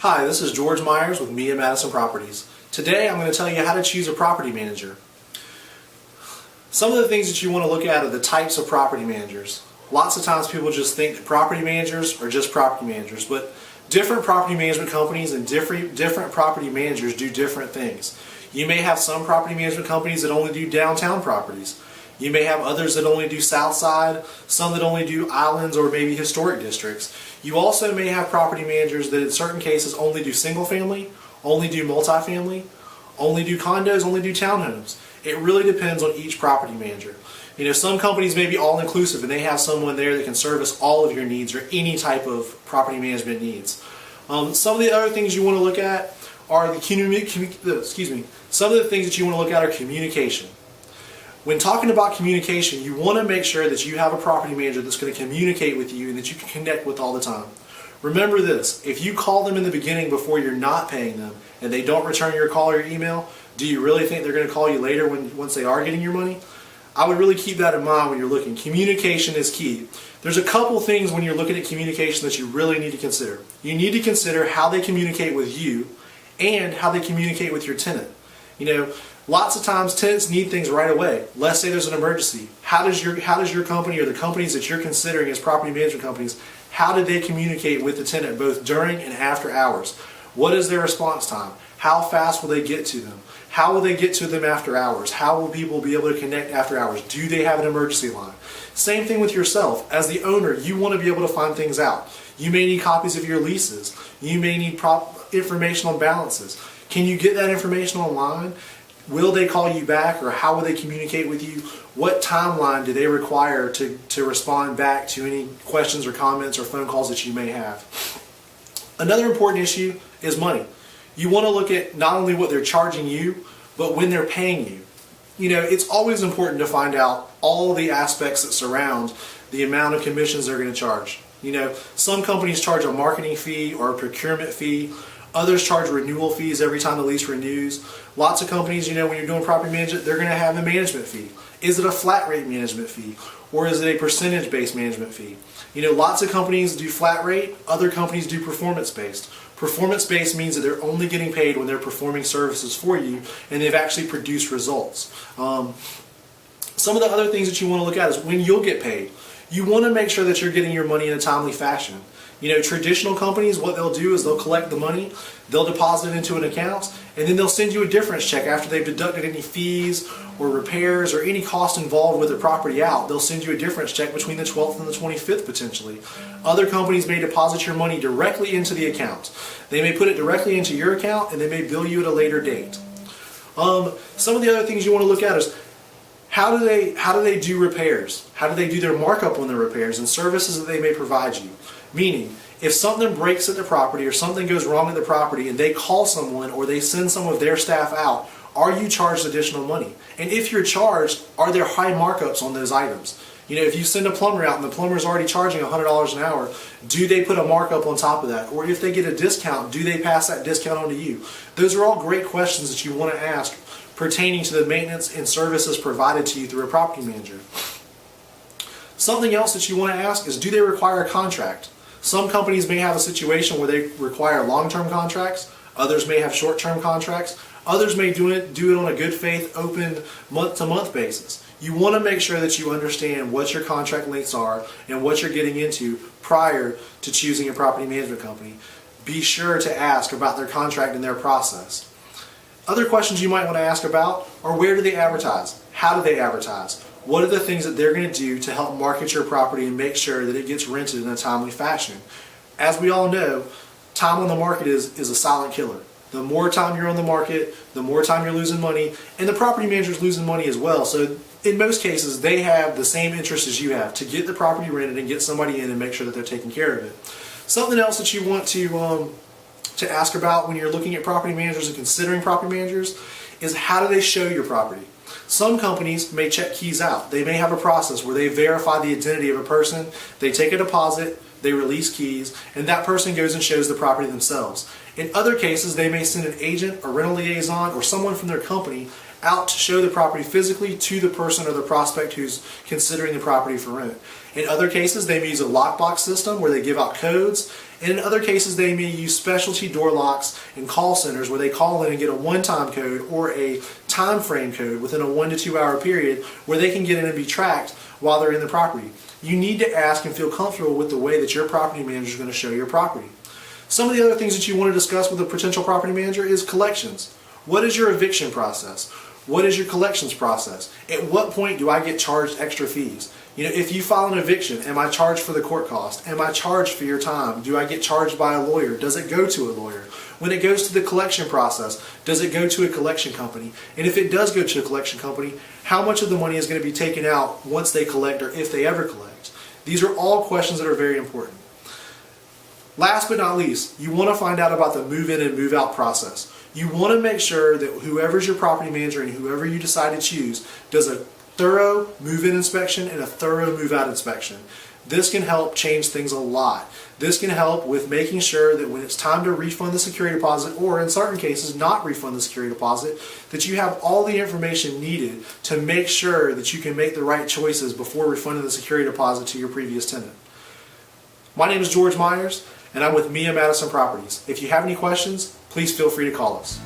Hi, this is George Myers with me and Madison Properties. Today I'm going to tell you how to choose a property manager. Some of the things that you want to look at are the types of property managers. Lots of times people just think that property managers are just property managers, but different property management companies and different property managers do different things. You may have some property management companies that only do downtown properties. You may have others that only do south side, some that only do islands or maybe historic districts. You also may have property managers that in certain cases only do single family, only do multifamily, only do condos, only do townhomes. It really depends on each property manager. You know, some companies may be all inclusive and they have someone there that can service all of your needs or any type of property management needs. Some of the other things you want to look at are some of the things that you want to look at are communication. When talking about communication, you want to make sure that you have a property manager that's going to communicate with you and that you can connect with all the time. Remember this, if you call them in the beginning before you're not paying them and they don't return your call or your email, do you really think they're going to call you later once they are getting your money? I would really keep that in mind when you're looking. Communication is key. There's a couple things when you're looking at communication that you really need to consider. You need to consider how they communicate with you and how they communicate with your tenant. You know, lots of times tenants need things right away. Let's say there's an emergency. How does your company or the companies that you're considering as property management companies, how do they communicate with the tenant both during and after hours? What is their response time? How fast will they get to them? How will they get to them after hours? How will people be able to connect after hours? Do they have an emergency line? Same thing with yourself. As the owner, you want to be able to find things out. You may need copies of your leases. You may need information on balances. Can you get that information online? Will they call you back, or how will they communicate with you? What timeline do they require to respond back to any questions or comments or phone calls that you may have? Another important issue is money. You want to look at not only what they're charging you, but when they're paying you. You know, it's always important to find out all the aspects that surround the amount of commissions they're going to charge. You know, some companies charge a marketing fee or a procurement fee. Others charge renewal fees every time the lease renews. Lots of companies, you know, when you're doing property management, they're going to have a management fee. Is it a flat rate management fee, or is it a percentage-based management fee? You know, lots of companies do flat rate, other companies do performance-based. Performance-based means that they're only getting paid when they're performing services for you and they've actually produced results. Some of the other things that you want to look at is when you'll get paid. You want to make sure that you're getting your money in a timely fashion. You know, traditional companies, what they'll do is they'll collect the money, they'll deposit it into an account, and then they'll send you a difference check after they've deducted any fees or repairs or any cost involved with the property out. They'll send you a difference check between the 12th and the 25th potentially. Other companies may deposit your money directly into the account. They may put it directly into your account and they may bill you at a later date. Some of the other things you want to look at is how do they do repairs? How do they do their markup on their repairs and services that they may provide you? Meaning, if something breaks at the property or something goes wrong at the property and they call someone or they send some of their staff out, are you charged additional money? And if you're charged, are there high markups on those items? You know, if you send a plumber out and the plumber's already charging $100 an hour, do they put a markup on top of that? Or if they get a discount, do they pass that discount on to you? Those are all great questions that you want to ask pertaining to the maintenance and services provided to you through a property manager. Something else that you want to ask is, do they require a contract? Some companies may have a situation where they require long-term contracts. Others may have short-term contracts. Others may do it on a good faith, open month-to-month basis. You want to make sure that you understand what your contract lengths are and what you're getting into prior to choosing a property management company. Be sure to ask about their contract and their process. Other questions you might want to ask about are, where do they advertise? How do they advertise? What are the things that they're going to do to help market your property and make sure that it gets rented in a timely fashion? As we all know, time on the market is a silent killer. The more time you're on the market, the more time you're losing money, and the property manager's losing money as well. So in most cases, they have the same interest as you have to get the property rented and get somebody in and make sure that they're taking care of it. Something else that you want to ask about when you're looking at property managers and considering property managers is, how do they show your property? Some companies may check keys out. They may have a process where they verify the identity of a person, they take a deposit, they release keys, and that person goes and shows the property themselves. In other cases, they may send an agent, a rental liaison, or someone from their company out to show the property physically to the person or the prospect who's considering the property for rent. In other cases, they may use a lockbox system where they give out codes And in other cases, they may use specialty door locks and call centers where they call in and get a one-time code or a time frame code within a 1 to 2 hour period where they can get in and be tracked while they're in the property. You need to ask and feel comfortable with the way that your property manager is going to show your property. Some of the other things that you want to discuss with a potential property manager is collections. What is your eviction process? What is your collections process? At what point do I get charged extra fees? If you file an eviction, am I charged for the court cost? Am I charged for your time? Do I get charged by a lawyer? Does it go to a lawyer? When it goes to the collection process, does it go to a collection company? And if it does go to a collection company, how much of the money is going to be taken out once they collect or if they ever collect? These are all questions that are very important. Last but not least, you want to find out about the move-in and move-out process. You want to make sure that whoever's your property manager and whoever you decide to choose does a thorough move-in inspection and a thorough move-out inspection. This can help change things a lot. This can help with making sure that when it's time to refund the security deposit, or in certain cases not refund the security deposit, that you have all the information needed to make sure that you can make the right choices before refunding the security deposit to your previous tenant. My name is George Myers, and I'm with Madison Properties. If you have any questions, please feel free to call us.